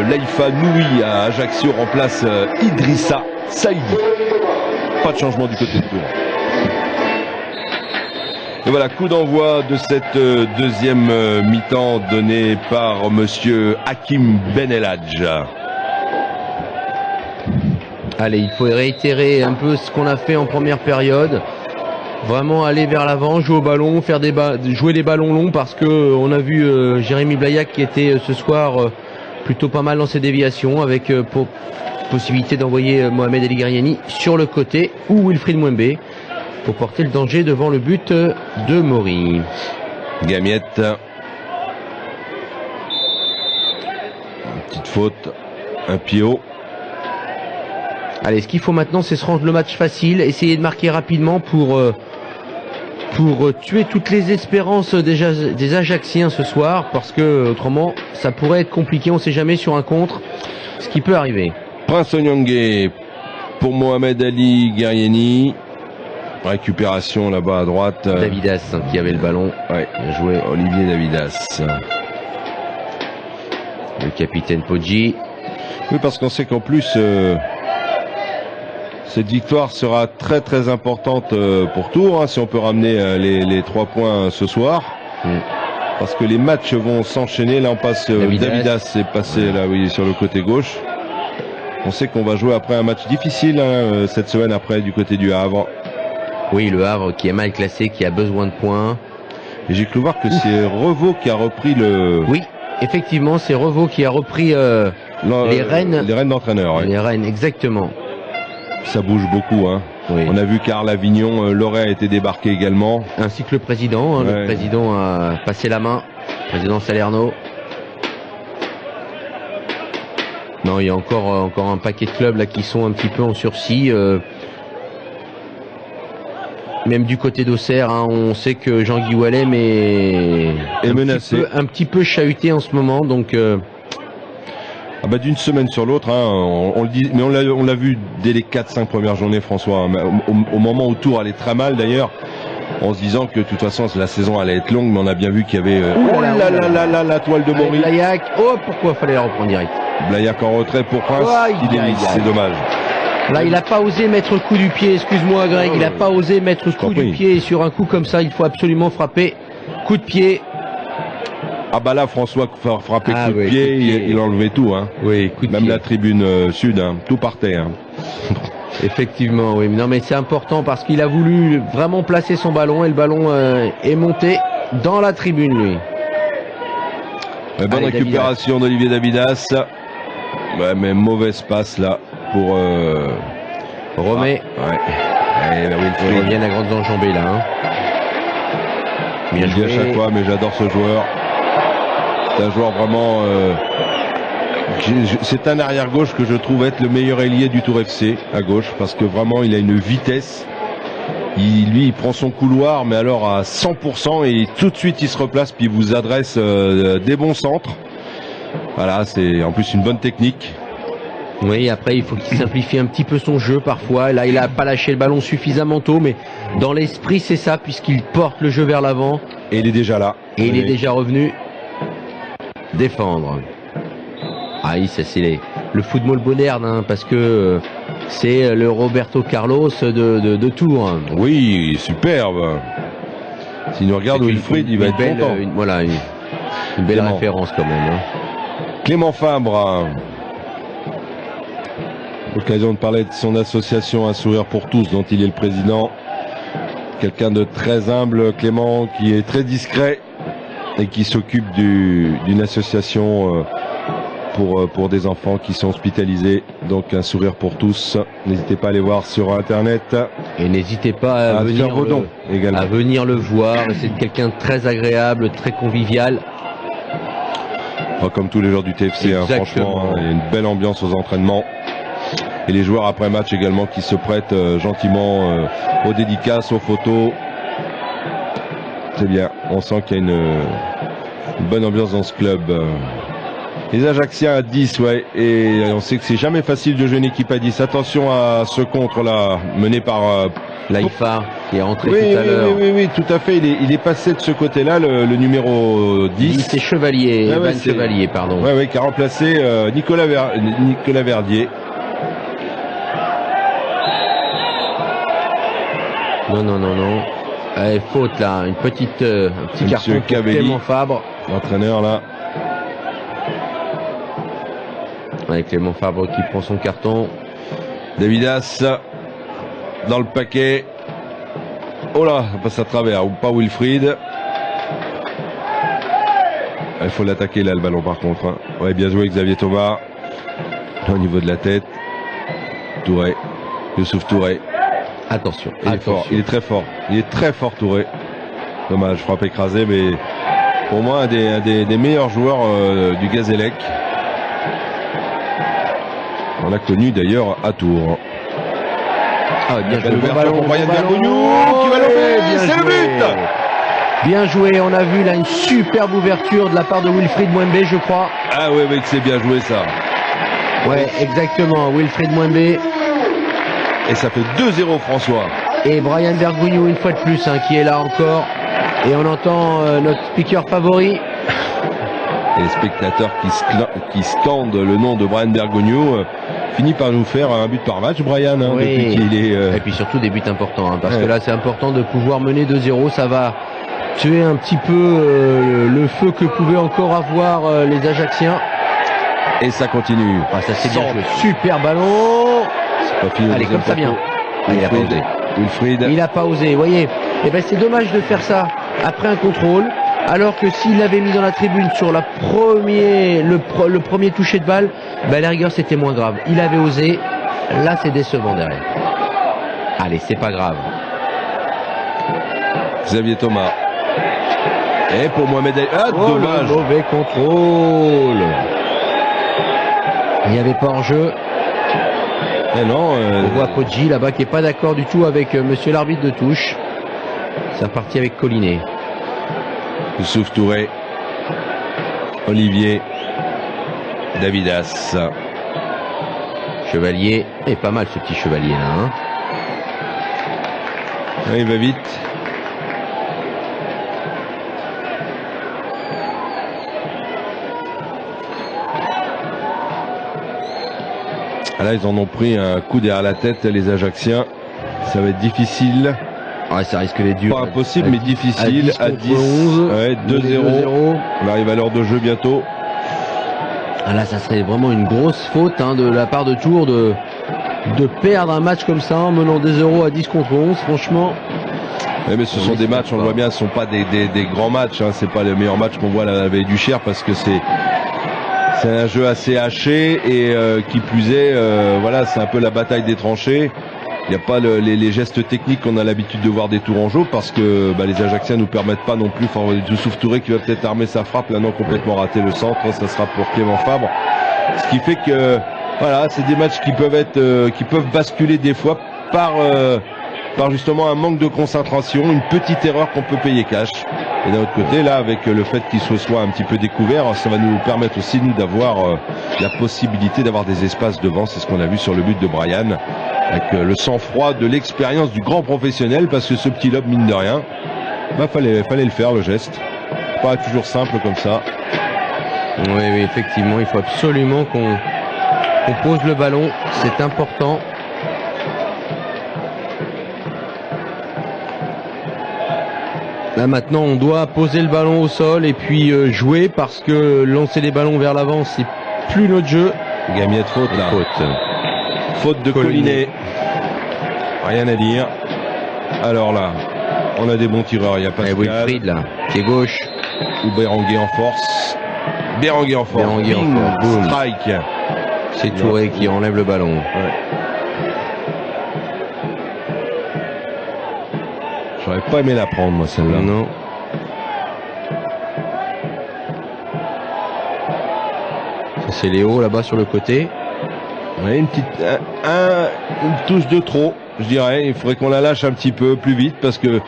Laïfa Noui à Ajaccio remplace Idrissa Saïdi. Pas de changement du côté de Tours. Et voilà, coup d'envoi de cette deuxième mi-temps donné par monsieur Hakim Ben Eladj. Allez, il faut réitérer un peu ce qu'on a fait en première période. Vraiment aller vers l'avant, jouer au ballon, faire jouer des ballons longs parce que on a vu Jérémy Blaillac qui était ce soir plutôt pas mal dans ses déviations avec possibilité d'envoyer Mohamed El Guerriani sur le côté ou Wilfried Mwembe pour porter le danger devant le but de Maury. Gamiette. Une petite faute, un pied haut. Allez, ce qu'il faut maintenant, c'est se rendre le match facile, essayer de marquer rapidement pour tuer toutes les espérances des Ajacciens ce soir, parce que autrement, ça pourrait être compliqué. On ne sait jamais sur un contre ce qui peut arriver. Prince Onyangé pour Mohamed Ali Guerriani. Récupération là-bas à droite. Davidas qui avait le ballon. Ouais, bien joué. Olivier Davidas. Le capitaine Poggi. Oui, parce qu'on sait qu'en plus, cette victoire sera très très importante pour Tours, hein, si on peut ramener les 3 points ce soir. Parce que les matchs vont s'enchaîner. Là, on passe. Davidas est passé là, oui, sur le côté gauche. On sait qu'on va jouer après un match difficile hein, cette semaine après du côté du Havre. Oui, le Havre qui est mal classé, qui a besoin de points. Et j'ai cru voir que c'est Revaux qui a repris le... Oui, effectivement, c'est Revaux qui a repris les rênes. Les rênes d'entraîneur. Ouais. Les rênes, exactement. Ça bouge beaucoup. Hein. Oui. On a vu Karl Avignon, Loret a été débarqué également. Ainsi que le président. Hein, ouais. Le président a passé la main. Le président Salerno. Non, il y a encore un paquet de clubs là qui sont un petit peu en sursis. Même du côté d'Auxerre, hein, on sait que Jean-Guy Wallem est menacé, un petit peu chahuté en ce moment, donc. Ah bah d'une semaine sur l'autre, hein, on le dit, mais on l'a vu dès les 4-5 premières journées, François. Hein, au moment où Tours allait très mal d'ailleurs, en se disant que de toute façon la saison allait être longue, mais on a bien vu qu'il y avait la toile de Maury. Blaillac, oh pourquoi fallait la reprendre direct. Blaillac en retrait pour Prince, c'est dommage. Là, il n'a pas osé mettre le coup du pied, excuse-moi Greg, il n'a pas osé mettre le coup du pied, et sur un coup comme ça, il faut absolument frapper. Coup de pied. Ah bah là, François frappait coup de pied, il enlevait tout. Hein. Oui, coup de Même pied. la tribune sud, hein, tout partait. Hein. Effectivement, oui. Non mais c'est important parce qu'il a voulu vraiment placer son ballon et le ballon est monté dans la tribune, lui. Bonne récupération d'Olivier Davidas. Ouais, mais mauvaise passe là. Pour Romé. Il revient à grandes enjambées là. Hein. Bien joué à chaque fois, mais j'adore ce joueur. C'est un joueur vraiment. C'est un arrière gauche que je trouve être le meilleur ailier du Tour FC à gauche parce que vraiment il a une vitesse. Il prend son couloir, mais alors à 100% et tout de suite il se replace puis il vous adresse des bons centres. Voilà, c'est en plus une bonne technique. Oui, après il faut qu'il simplifie un petit peu son jeu parfois. Là, il a pas lâché le ballon suffisamment tôt, mais dans l'esprit c'est ça, puisqu'il porte le jeu vers l'avant. Et il est déjà là. Et il est déjà revenu défendre. Ah oui, ça c'est le football moderne, hein, parce que c'est le Roberto Carlos de Tours. Oui, superbe. Si nous regarde Wilfried, il va être content. Voilà, une belle référence quand même. Hein. Clément Fabre. L'occasion de parler de son association Un Sourire pour Tous dont il est le président. Quelqu'un de très humble, Clément, qui est très discret et qui s'occupe d'une association pour des enfants qui sont hospitalisés. Donc Un Sourire pour Tous. N'hésitez pas à aller voir sur internet. Et n'hésitez pas à venir le voir. C'est quelqu'un de très agréable, très convivial. Comme tous les joueurs du TFC, hein, franchement, il y a une belle ambiance aux entraînements. Et les joueurs après match également qui se prêtent gentiment aux dédicaces, aux photos. C'est bien, on sent qu'il y a une bonne ambiance dans ce club. Les Ajacciens à 10, ouais, et on sait que c'est jamais facile de jouer une équipe à 10. Attention à ce contre là, mené par Laïfa qui est rentré oui, tout à l'heure. Oui, tout à fait. Il est passé de ce côté-là, le numéro 10. C'est Chevalier, Ah ouais, Van Chevalier, pardon. Ouais, qui a remplacé Nicolas Verdier. Non. Allez, faute là, un petit carton pour Cavelli, Clément Fabre. L'entraîneur là. Avec Clément Fabre qui prend son carton. Davidas dans le paquet. Oh là, ça passe à travers, ou pas Wilfried. Il faut l'attaquer là le ballon par contre. Hein. Ouais, bien joué Xavier Thomas. Au niveau de la tête. Touré. Youssouf Touré. Attention. Il est fort, il est très fort. Il est très fort Touré. Dommage, frappe écrasée, mais pour moi un des meilleurs joueurs du Gazélec. On l'a connu d'ailleurs à Tours. Ah, bien joué. Bon ballon pour Brian Bergogneau qui va l'enlever. C'est le but. Bien joué. On a vu là une superbe ouverture de la part de Wilfried Mwembe, je crois. Ah ouais, que c'est bien joué ça. Ouais, exactement. Wilfried Mwembe. Et ça fait 2-0 François. Et Brian Bergogneau une fois de plus hein, qui est là encore. Et on entend notre speaker favori. Et les spectateurs qui scandent le nom de Brian Bergogneau finit par nous faire un but par match, Brian. Hein, oui. Depuis qu'il est, Et puis surtout des buts importants. Hein, parce que là c'est important de pouvoir mener 2-0. Ça va tuer un petit peu le feu que pouvaient encore avoir les Ajacciens. Et ça continue. Ah, ça c'est bien joué. Super ballon. C'est pas fini. Allez, comme ça vient. Ah, il a pas osé. Wilfried. Il n'a pas osé, vous voyez. Et ben c'est dommage de faire ça après un contrôle. Alors que s'il l'avait mis dans la tribune sur le premier toucher de balle, ben la rigueur c'était moins grave. Il avait osé, là c'est décevant derrière. Allez, c'est pas grave. Xavier Thomas. Et pour Mohamed Ali. Ah, dommage. Mauvais contrôle. Il n'y avait pas en jeu. Et non. On voit Poggi là-bas qui n'est pas d'accord du tout avec monsieur l'arbitre de touche. C'est reparti avec Collinet. Youssouf Touré, Olivier, Davidas. Chevalier, et pas mal ce petit Chevalier là. Hein. Ouais, il va vite. Là, ils en ont pris un coup derrière la tête, les Ajacciens. Ça va être difficile. Ouais, ça risque d'être dur. Pas impossible, mais difficile. À 10. Ouais, 2-0. On arrive à l'heure de jeu bientôt. Ah là, ça serait vraiment une grosse faute hein, de la part de Tours de perdre un match comme ça en menant 2-0 à 10 contre 11. Franchement. Ouais, mais ce sont des matchs, on le voit bien, ce ne sont pas des grands matchs. Hein. C'est pas les meilleurs matchs qu'on voit à la veille du Cher parce que c'est un jeu assez haché et qui plus est, voilà, c'est un peu la bataille des tranchées. Il n'y a pas les gestes techniques qu'on a l'habitude de voir des Tourangeaux parce que les Ajacciens nous permettent pas non plus. Enfin, Youssouf Touré qui va peut-être armer sa frappe, là non, complètement raté le centre, ça sera pour Clément Fabre. Ce qui fait que voilà, c'est des matchs qui peuvent basculer des fois par justement un manque de concentration, une petite erreur qu'on peut payer cash. Et d'un autre côté, là, avec le fait qu'il se soit un petit peu découvert, ça va nous permettre aussi nous d'avoir la possibilité d'avoir des espaces devant. C'est ce qu'on a vu sur le but de Brian. Avec le sang-froid de l'expérience du grand professionnel, parce que ce petit lob, mine de rien, fallait le faire, le geste. Pas toujours simple comme ça. Oui, effectivement, il faut absolument qu'on pose le ballon, c'est important. Là maintenant, on doit poser le ballon au sol et puis jouer, parce que lancer les ballons vers l'avant, c'est plus notre jeu. Gamier de faute, là. Faute de Collinet. Rien à dire. Alors là, on a des bons tireurs. Il y a pas Wilfried là, qui est gauche. Ou Béranguer en force. Béranguer en force. Béranguer en force. Boom. Strike. C'est Touré qui enlève le ballon. Ouais. J'aurais pas aimé la prendre, moi, celle-là. Non. Ça, c'est Léo là-bas sur le côté. Ouais, une touche de trop, je dirais. Il faudrait qu'on la lâche un petit peu plus vite parce que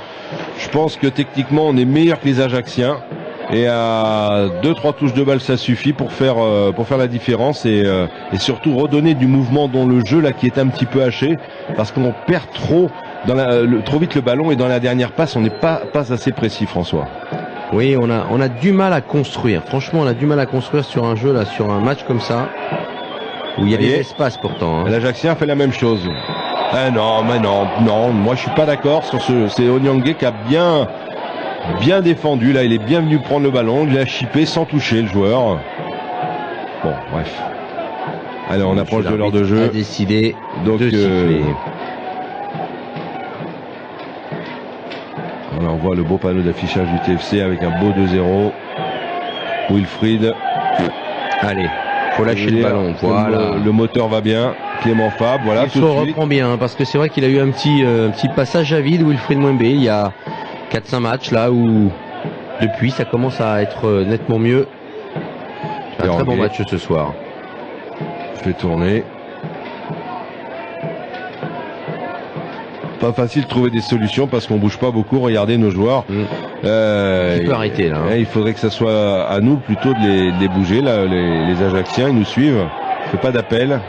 je pense que techniquement on est meilleur que les Ajacciens. Et à 2-3 touches de balle ça suffit pour faire la différence et surtout redonner du mouvement dans le jeu là qui est un petit peu haché parce qu'on perd trop trop vite le ballon et dans la dernière passe on n'est pas assez précis, François. Oui, on a du mal à construire. Franchement, on a du mal à construire sur un jeu là, sur un match comme ça où il y a des espaces pourtant. Hein. L'Ajaxien fait la même chose. Ah non, mais non, moi je suis pas d'accord sur c'est Onyangue qui a bien défendu, là il est bien venu prendre le ballon, il a chippé sans toucher le joueur. Bon, bref. Allez, on approche de l'heure de jeu. A décidé donc de siffler. Voilà, on voit le beau panneau d'affichage du TFC avec un beau 2-0. Wilfried. Allez, faut lâcher le ballon. Voilà. Le moteur va bien. Clément Fabre, voilà. Il se reprend bien, parce que c'est vrai qu'il a eu un petit passage à vide, Wilfried Mwembe, il y a 4-5 matchs là où depuis ça commence à être nettement mieux. Un très bon match ce soir. Je vais tourner. Pas facile de trouver des solutions parce qu'on bouge pas beaucoup. Regardez nos joueurs. Il peut arrêter là. Il faudrait que ça soit à nous plutôt de les bouger là. Les Ajacciens ils nous suivent. Je fais pas d'appel.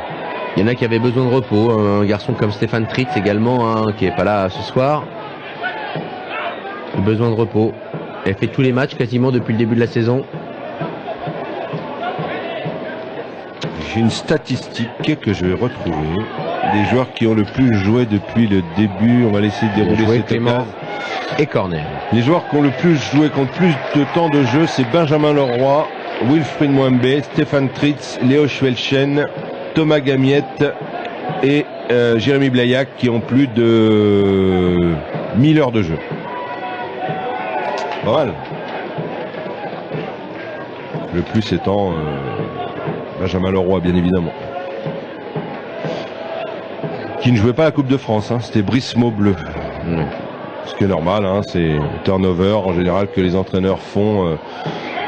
Il y en a qui avaient besoin de repos. Un garçon comme Stéphane Tritz également, qui est pas là ce soir. Besoin de repos. Elle fait tous les matchs quasiment depuis le début de la saison. J'ai une statistique que je vais retrouver. Des joueurs qui ont le plus joué depuis le début. On va laisser dérouler cette Clément et Corner. Les joueurs qui ont le plus joué, qui ont plus de temps de jeu, c'est Benjamin Leroy, Wilfried Mwembe, Stéphane Tritz, Léo Schwelchen, Thomas Gamiette et Jérémy Blaillac qui ont plus de 1000 heures de jeu. Pas mal. Le plus étant Benjamin Leroy, bien évidemment. Qui ne jouait pas la Coupe de France, c'était Brice Maubleu. Ce qui est normal, c'est turnover en général que les entraîneurs font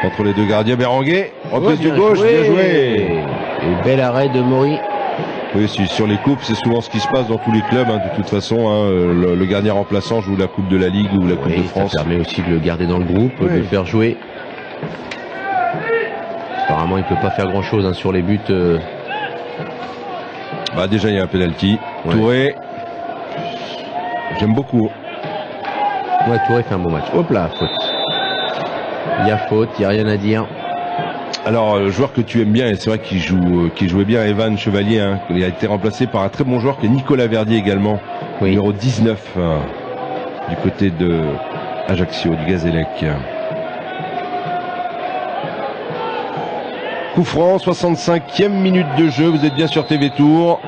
entre les deux gardiens. Berenguer, reprise de gauche, bien joué. Et bel arrêt de Maury. Oui, sur les coupes, c'est souvent ce qui se passe dans tous les clubs. De toute façon, le gardien remplaçant joue la Coupe de la Ligue ou la Coupe de France. Ça permet aussi de le garder dans le groupe, de le faire jouer. Apparemment, il peut pas faire grand-chose sur les buts. Déjà, il y a un penalty. Ouais. Touré, j'aime beaucoup. Ouais, Touré fait un bon match. Hop là, faute. Il y a faute, il n'y a rien à dire. Alors, le joueur que tu aimes bien, et c'est vrai qu'il jouait bien, Evan Chevalier, il a été remplacé par un très bon joueur qui est Nicolas Verdier également, numéro 19 du côté de Ajaccio, du Gazélec. Coup franc, 65e minute de jeu, vous êtes bien sur TV Tour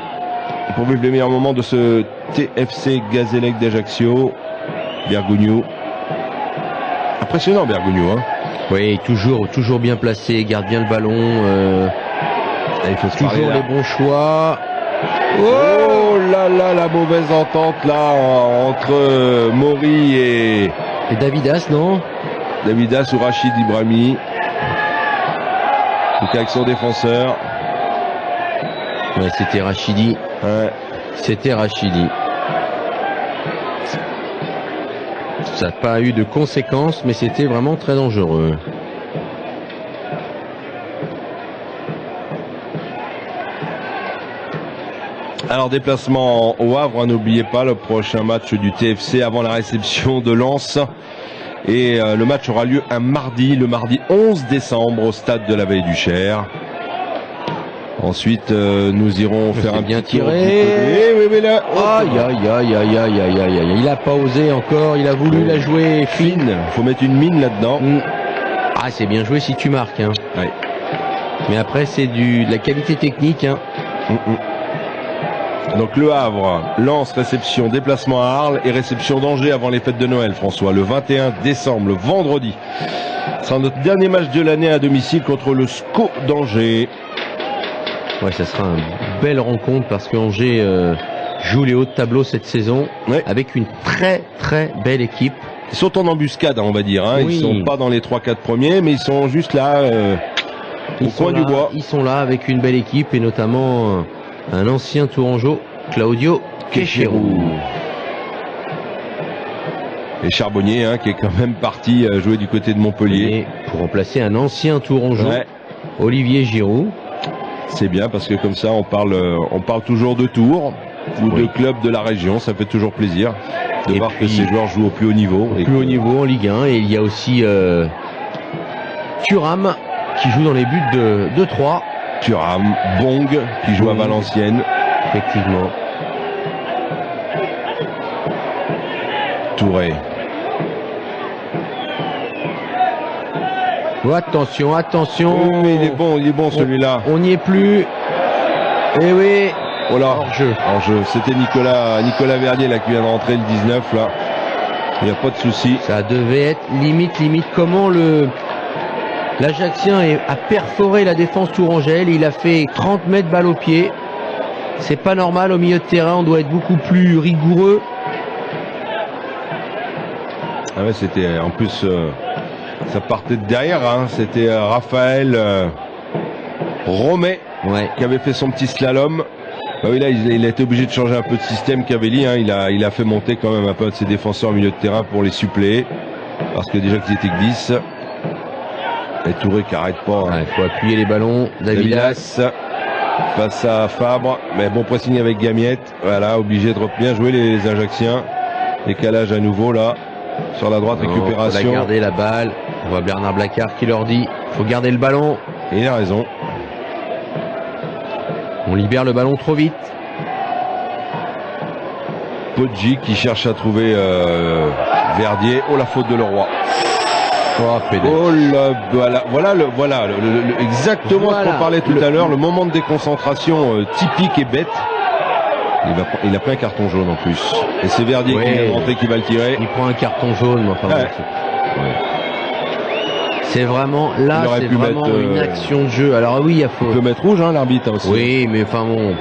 pour vivre les meilleurs moments de ce TFC Gazélec d'Ajaccio. Bergogneau, impressionnant Bergogneau. Oui, toujours bien placé, garde bien le ballon. Il faut toujours les bons choix. Oh là là, la mauvaise entente là entre Maury et Davidas, non? Davidas ou Rachid Ibrahimi. En tout cas avec son défenseur. Ouais, c'était Rachidi. Ouais. C'était Rachidi. Ça n'a pas eu de conséquences, mais c'était vraiment très dangereux. Alors déplacement au Havre, n'oubliez pas le prochain match du TFC avant la réception de Lens. Et le match aura lieu le mardi 11 décembre au stade de la Vallée du Cher. Ensuite, nous irons faire un bien petit tiré. Oui, là. Aïe. Il a pas osé encore. Il a voulu la jouer fine. Faut mettre une mine là-dedans. Ah, c'est bien joué si tu marques. Ouais. Mais après, c'est de la qualité technique. Donc le Havre, Lens, réception, déplacement à Arles et réception d'Angers avant les fêtes de Noël, François, le 21 décembre, le vendredi. Ce sera notre dernier match de l'année à domicile contre le SCO d'Angers. Ouais, ça sera une belle rencontre parce qu'Angers joue les hauts de tableau cette saison avec une très très belle équipe. Ils sont en embuscade, on va dire. Oui. Ils sont pas dans les 3-4 premiers, mais ils sont juste là au coin du bois. Ils sont là avec une belle équipe et notamment un ancien Tourangeau, Claudio Quecherou. Et Charbonnier, hein, qui est quand même parti jouer du côté de Montpellier. Et pour remplacer un ancien Tourangeau, Ouais. Olivier Giroud. C'est bien parce que comme ça on parle toujours de Tours ou de clubs de la région, ça fait toujours plaisir de Et voir puis, que ces joueurs jouent au plus haut niveau. Au plus haut niveau en Ligue 1, et il y a aussi Thuram qui joue dans les buts de 3. Thuram, Bong qui joue à Valenciennes. Effectivement. Touré. Oh, attention, attention. Oh, mais il est bon celui-là. On n'y est plus. Eh oui. Oh là, hors-jeu. Hors-jeu. C'était Nicolas Verdier là qui vient de rentrer le 19 là. Il n'y a pas de souci. Ça devait être limite. Comment l'Ajaxien a perforé la défense tourangelle. Il a fait 30 mètres balle au pied. C'est pas normal au milieu de terrain. On doit être beaucoup plus rigoureux. Ah ouais, c'était en plus ça partait de derrière, hein. C'était Raphaël Romet qui avait fait son petit slalom. Bah oui, là il a été obligé de changer un peu de système, Cavelli, hein. Il a fait monter quand même un peu de ses défenseurs au milieu de terrain pour les suppléer, parce que déjà qu'ils étaient que 10. Et Touré qui arrête pas, hein. Il faut appuyer les ballons. Davidas face à Fabre, mais bon pressing avec Gamiette. Voilà, obligé de bien jouer les Ajacciens. Décalage à nouveau là sur la droite, récupération. Il faut garder la balle. On voit Bernard Blacard qui leur dit faut garder le ballon. Et il a raison. On libère le ballon trop vite. Poggi qui cherche à trouver Verdier. Oh, la faute de Leroy. Oh là, voilà exactement ce qu'on parlait tout à l'heure, le moment de déconcentration typique et bête. Il a pris un carton jaune en plus. Et c'est Verdier qui est rentré, qui va le tirer. Il prend un carton jaune, mais enfin. C'est vraiment là, c'est vraiment une action de jeu. Alors oui, il faut. Il peut mettre rouge, hein, l'arbitre aussi. Oui, mais enfin bon.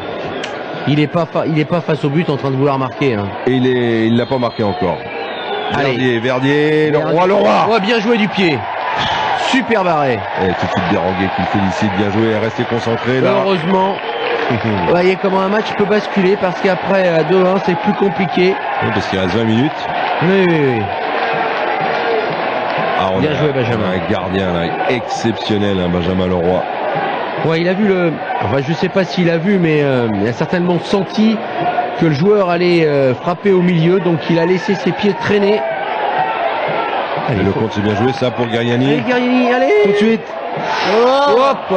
Il est pas face au but en train de vouloir marquer. Hein. Et il l'a pas marqué encore. Verdier, le roi. Oh, bien joué du pied. Super barré. Et tout de suite Dérangué qui le félicite, bien joué, restez concentré là. Heureusement. Vous voyez comment un match peut basculer, parce qu'après à 2-1 c'est plus compliqué. Oui, parce qu'il reste 20 minutes. Oui. Ah, bien joué Benjamin. Un gardien là, exceptionnel, hein, Benjamin Leroy. Ouais, il a vu enfin je sais pas s'il a vu, mais il a certainement senti que le joueur allait frapper au milieu, donc il a laissé ses pieds traîner. Allez, le compte c'est bien joué ça pour Guerriani. Allez Guerriani, allez. Tout de suite. Hop.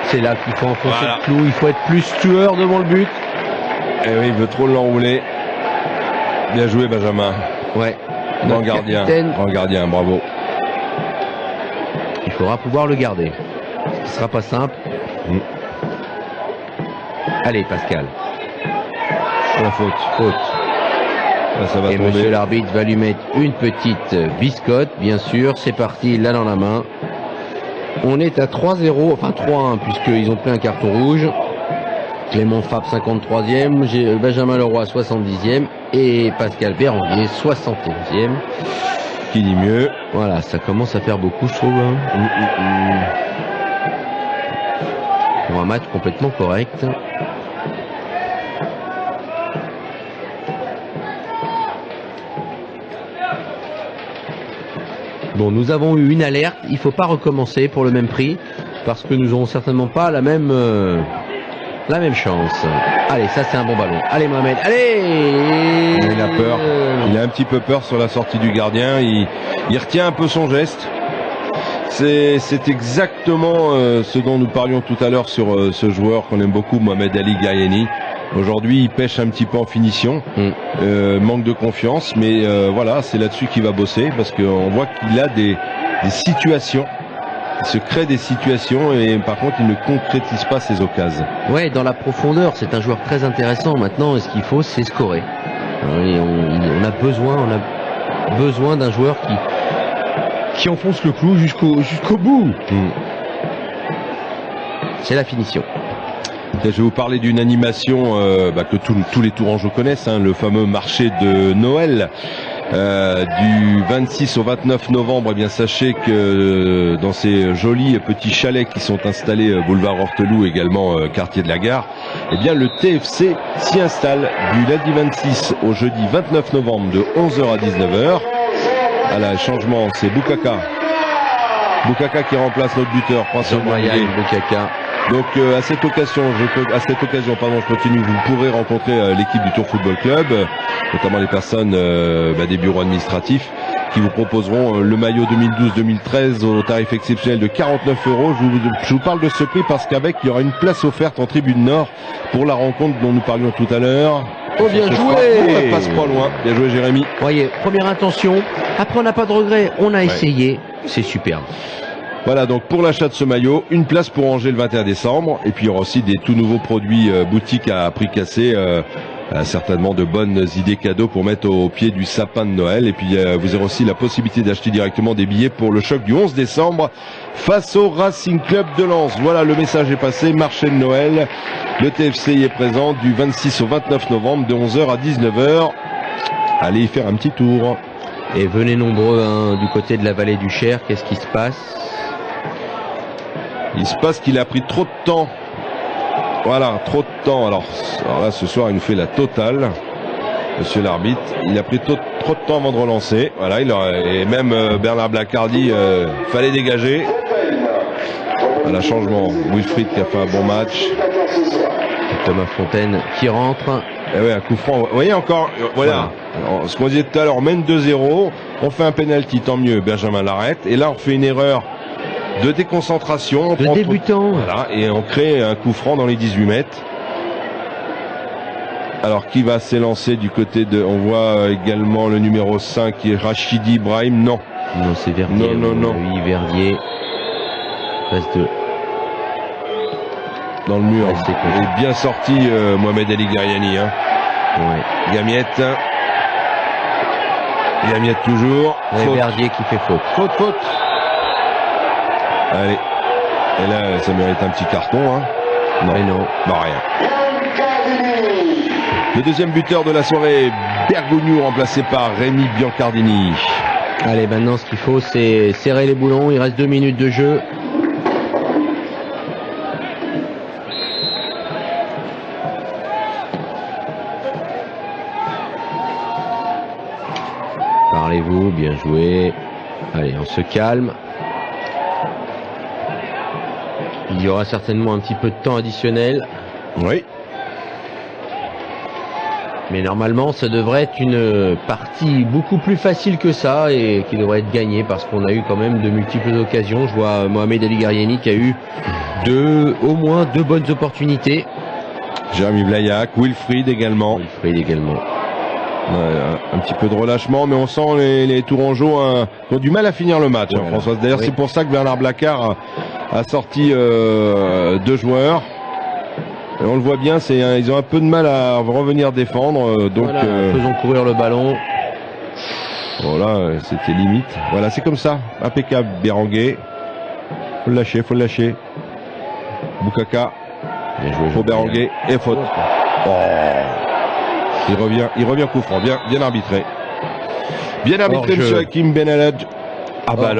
C'est là qu'il faut enfoncer le clou, il faut être plus tueur devant le but. Et oui, il veut trop l'enrouler. Bien joué Benjamin. Ouais. Grand gardien, bravo. Il faudra pouvoir le garder. Ce sera pas simple. Allez Pascal. La faute. Là, ça va et tomber. monsieur l'arbitre va lui mettre une petite biscotte, bien sûr. C'est parti, il l'a dans la main. On est à 3-0, enfin 3-1, puisqu'ils ont pris un carton rouge. Clément Fab 53e, Benjamin Leroy 70e et Pascal Béranguier 71e. Qui dit mieux. Voilà, ça commence à faire beaucoup, je trouve. Hein. Pour un match complètement correct. Bon, nous avons eu une alerte, il ne faut pas recommencer pour le même prix, parce que nous n'aurons certainement pas la même chance. Allez, ça c'est un bon ballon. Allez Mohamed, allez. Il a peur, il a un petit peu peur sur la sortie du gardien, il retient un peu son geste. C'est exactement ce dont nous parlions tout à l'heure sur ce joueur qu'on aime beaucoup, Mohamed Ali Guerriani. Aujourd'hui, il pêche un petit peu en finition, manque de confiance, mais voilà, c'est là-dessus qu'il va bosser, parce qu'on voit qu'il a des situations, il se crée des situations, et par contre, il ne concrétise pas ses occasions. Ouais, dans la profondeur, c'est un joueur très intéressant. Maintenant, ce qu'il faut, c'est scorer. Et on a besoin d'un joueur qui enfonce le clou jusqu'au bout. C'est la finition. Je vais vous parler d'une animation que tous les Tourangeaux connaissent, hein, le fameux marché de Noël. Du 26 au 29 novembre, eh bien sachez que dans ces jolis petits chalets qui sont installés boulevard Horteloup, également quartier de la Gare, eh bien le TFC s'y installe du lundi 26 au jeudi 29 novembre de 11h à 19h. Voilà, le changement, c'est Boukaka qui remplace notre buteur, Prince Brian Boukaka. Donc à cette occasion, je continue. Vous pourrez rencontrer l'équipe du Tour Football Club, notamment les personnes des bureaux administratifs, qui vous proposeront le maillot 2012-2013 au tarif exceptionnel de 49 €. Je vous parle de ce prix parce qu'avec, il y aura une place offerte en tribune nord pour la rencontre dont nous parlions tout à l'heure. Oh, bien joué! Ça passe pas loin. Bien joué, Jérémy. Voyez, première intention. Après, on n'a pas de regret. On a essayé. C'est superbe. Voilà, donc pour l'achat de ce maillot, une place pour Angers le 21 décembre. Et puis il y aura aussi des tout nouveaux produits boutiques à prix cassé. Certainement de bonnes idées cadeaux pour mettre au pied du sapin de Noël. Et puis vous aurez aussi la possibilité d'acheter directement des billets pour le choc du 11 décembre face au Racing Club de Lens. Voilà, le message est passé. Marché de Noël. Le TFC y est présent du 26 au 29 novembre de 11h à 19h. Allez y faire un petit tour. Et venez nombreux du côté de la vallée du Cher. Qu'est-ce qui se passe? Il se passe qu'il a pris trop de temps. Voilà, trop de temps. Alors là, ce soir, il nous fait la totale. Monsieur l'arbitre, il a pris trop de temps avant de relancer. Voilà, et même Bernard Blacard dit fallait dégager. Voilà, changement. Wilfried qui a fait un bon match. Thomas Fontaine qui rentre. Et ouais, un coup franc. Vous voyez encore, voilà. Alors, ce qu'on disait tout à l'heure, on mène 2-0. On fait un penalty, tant mieux. Benjamin l'arrête. Et là, on fait une erreur de déconcentration. De débutant. Voilà, et on crée un coup franc dans les 18 mètres. Alors, qui va s'élancer du côté de... On voit également le numéro 5 qui est Rachidi Ibrahim. Non. Non, c'est Verdier. Non. Oui, Verdier. Passe de... Dans le mur. Il est bien sorti, Mohamed Ali Gariani. Hein. Ouais. Gamiette. Gamiette toujours. Verdier qui fait faute. Faute. Allez. Et là, ça mérite un petit carton. Hein. Non. Bah, rien. Le deuxième buteur de la soirée, Bergogneau, remplacé par Rémi Biancardini. Allez, maintenant, ce qu'il faut, c'est serrer les boulons. Il reste 2 minutes de jeu. Parlez-vous, bien joué. Allez, on se calme. Il y aura certainement un petit peu de temps additionnel. Oui. Mais normalement, ça devrait être une partie beaucoup plus facile que ça et qui devrait être gagnée parce qu'on a eu quand même de multiples occasions. Je vois Mohamed Ali Gariani qui a eu au moins deux bonnes opportunités. Jérémy Blaillac, Wilfried également. Un petit peu de relâchement, mais on sent les Tourangeaux qui ont du mal à finir le match, voilà. François. D'ailleurs, c'est pour ça que Bernard Blacard a sorti 2 joueurs. Et on le voit bien, ils ont un peu de mal à revenir défendre. Donc, voilà, faisons courir le ballon. Voilà, c'était limite. Voilà, c'est comme ça. Impeccable, Béranguet. Faut le lâcher. Boukaka. Bien joué, pour Béranguet. Et faute. Oh. Il revient coup franc. Bien arbitré. Bien arbitré, monsieur Hakim Benalad. Ah bah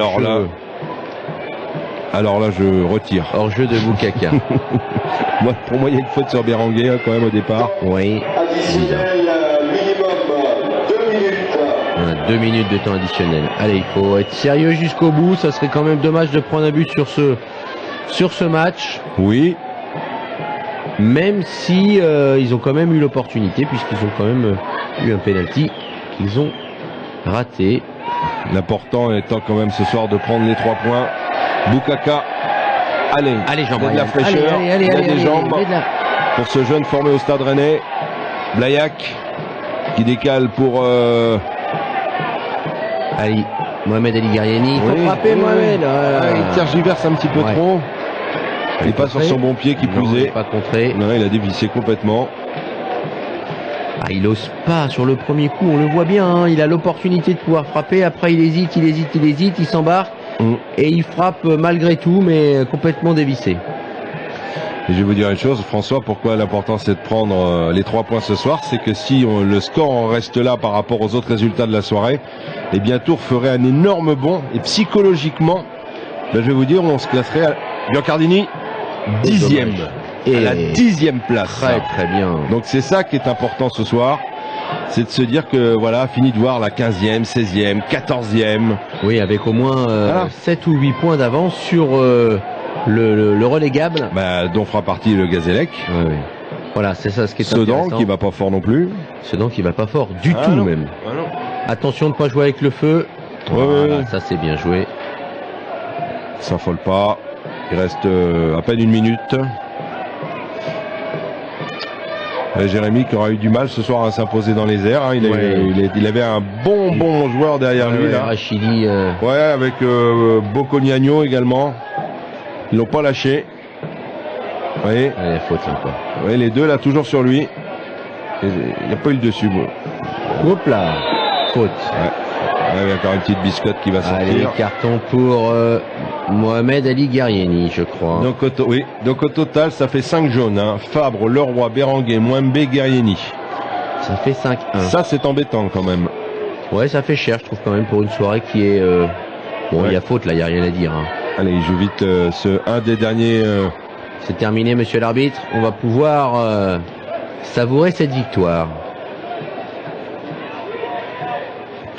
alors là, je retire. Hors jeu de Boukaka. Pour moi, il y a une faute sur Béranguet quand même au départ. Oui. On a 2 minutes de temps additionnel. Allez, il faut être sérieux jusqu'au bout. Ça serait quand même dommage de prendre un but sur ce match. Oui. Même si ils ont quand même eu l'opportunité, puisqu'ils ont quand même eu un penalty qu'ils ont raté. L'important étant quand même ce soir de prendre les 3 points. Boukaka. Allez, Jean, il y a de la fraîcheur, il y a des jambes pour ce jeune formé au Stade Rennais. Blaillac qui décale pour Mohamed Ali Gariani. Il faut frapper Mohamed. Il tergiverse un petit peu trop. Il n'est pas sur son bon pied qui plus est. Pas contré. Non, il a dévissé complètement. Il n'ose pas sur le premier coup, on le voit bien. Hein. Il a l'opportunité de pouvoir frapper. Après, il hésite, il s'embarque. Et il frappe malgré tout, mais complètement dévissé. Et je vais vous dire une chose, François, pourquoi l'important c'est de prendre les 3 points ce soir, c'est que si le score en reste là par rapport aux autres résultats de la soirée, eh bien Tours ferait un énorme bond et psychologiquement, ben, je vais vous dire, on se classerait à Biancardini 10e. Et à la 10e place. Très très bien. Donc c'est ça qui est important ce soir. C'est de se dire que voilà, fini de voir la 15e, 16e, 14e. Oui, avec au moins Voilà. 7 ou 8 points d'avance sur le relégable. Bah, dont fera partie le Gazélec. Oui, oui. Voilà, c'est ça ce qui est Sedan intéressant. qui va pas fort non plus. Sedan qui va pas fort du Ah tout non. même. Ah non. Attention de ne pas jouer avec le feu. Ouais, Voilà, ouais. ça c'est bien joué. Ça s'affole pas. Il reste à peine une minute. Jérémy qui aura eu du mal ce soir à s'imposer dans les airs. Hein. Il avait un bon joueur derrière lui. Là. Rachidi. Ouais, avec Bocognagno également. Ils l'ont pas lâché. Vous voyez, Allez, faute encore. ouais, les deux là toujours sur lui. Il n'y a pas eu le dessus. Bon. Hop là. Faute. Ouais, il y a encore une petite biscotte qui va sortir. Allez, carton pour Mohamed Ali Guerrieni, je crois. Donc au total, ça fait 5 jaunes. Hein. Fabre, Leroy, Berenguer, Mwembe, Guerrieni. Ça fait 5-1. Ça, c'est embêtant quand même. Ouais, ça fait cher, je trouve quand même pour une soirée qui est. Bon, il Ouais. y a faute là, il n'y a rien à dire. Hein. Allez, il joue vite un des derniers. C'est terminé, monsieur l'arbitre. On va pouvoir savourer cette victoire.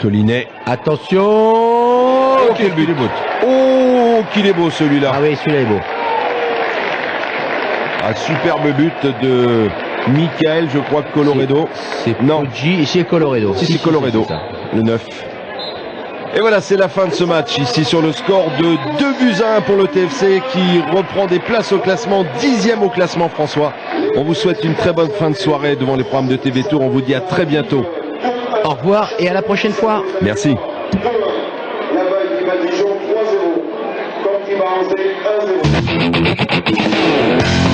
Collinet. Attention. Oh, quel but! Oh, qu'il est beau celui-là! Ah oui, celui-là est beau. Un superbe but de Michael, je crois, Coloredo. C'est Non. Poggi, c'est Coloredo. Si, c'est Coloredo, c'est ça. le 9. Et voilà, c'est la fin de ce match, ici sur le score de 2-1 pour le TFC qui reprend des places au classement, 10e au classement, François. On vous souhaite une très bonne fin de soirée devant les programmes de TV Tour. On vous dit à très bientôt. Au revoir et à la prochaine fois. Merci. Là-bas, il bat Dijon 3-0. Comme il va 1-0.